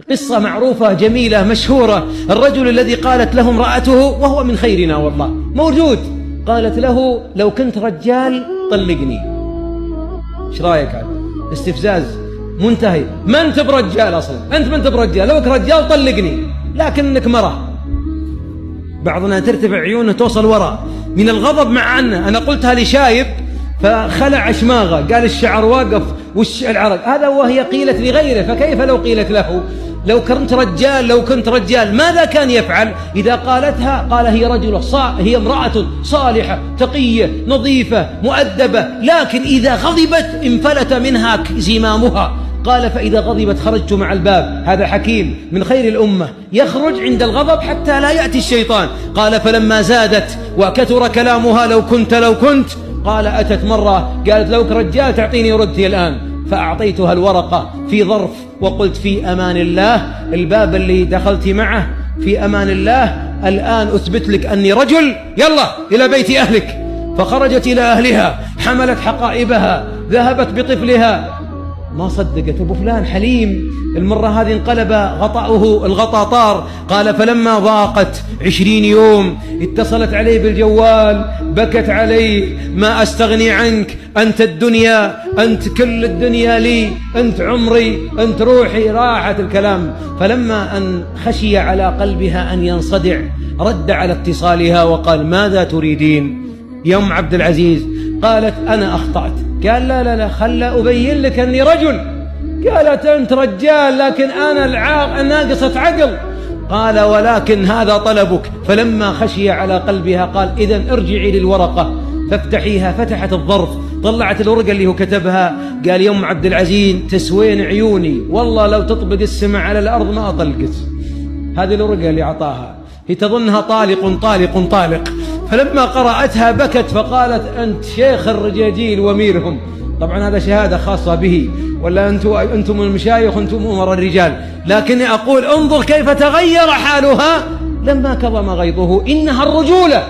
قصة معروفة جميلة مشهورة. الرجل الذي قالت له امرأته وهو من خيرنا والله موجود، قالت له لو كنت رجال طلقني. ايش رايك؟ هذا استفزاز منتهي. ما انت برجال اصلا، انت ما انت برجال، لو كنت رجال طلقني، لكنك مرة. بعضنا ترتفع عيونه توصل وراء من الغضب، مع أنه أنا قلتها لشايب فخلع شماغه، قال الشعر واقف والعرق، هذا وهي قيلت لغيره، فكيف لو قيلت له؟ لو كنت رجال، لو كنت رجال، ماذا كان يفعل إذا قالتها؟ قال هي امرأة صالحة تقية نظيفة مؤدبة، لكن إذا غضبت انفلت منها زمامها. قال فإذا غضبت خرجت مع الباب. هذا حكيم من خير الأمة، يخرج عند الغضب حتى لا يأتي الشيطان. قال فلما زادت وكثر كلامها لو كنت، قال أتت مرة قالت لو رجال تعطيني ردي الآن، فأعطيتها الورقة في ظرف وقلت في أمان الله، الباب اللي دخلت معه في أمان الله، الآن أثبت لك أني رجل، يلا إلى بيت أهلك. فخرجت إلى أهلها، حملت حقائبها، ذهبت بطفلها. ما صدقت أبو فلان حليم، المرة هذه انقلب غطاؤه الغطا طار. قال فلما ضاقت 20 يوم اتصلت عليه بالجوال، بكت عليه، ما أستغني عنك، أنت الدنيا، أنت كل الدنيا لي، أنت عمري، أنت روحي. راحت الكلام. فلما أن خشي على قلبها أن ينصدع رد على اتصالها وقال ماذا تريدين يا أم عبد العزيز؟ قالت أنا أخطأت. قال لا خل أبين لك أني رجل. قالت أنت رجال لكن أنا ناقصة عقل. قال ولكن هذا طلبك. فلما خشي على قلبها قال إذن ارجعي للورقة فافتحيها. فتحت الظرف، طلعت الورقة اللي هو كتبها. قال يا أم عبد العزيز تسوين عيوني، والله لو تطبق السماء على الأرض ما أطلقت. هذه الورقة اللي أعطاها، هي تظنها طالق. فلما قرأتها بكت فقالت أنت شيخ الرجاجيل وأميرهم. طبعا هذا شهادة خاصة به، ولا أنتم المشايخ، أنتم أمر الرجال. لكني أقول انظر كيف تغير حالها لما كظم غيظه، إنها الرجولة.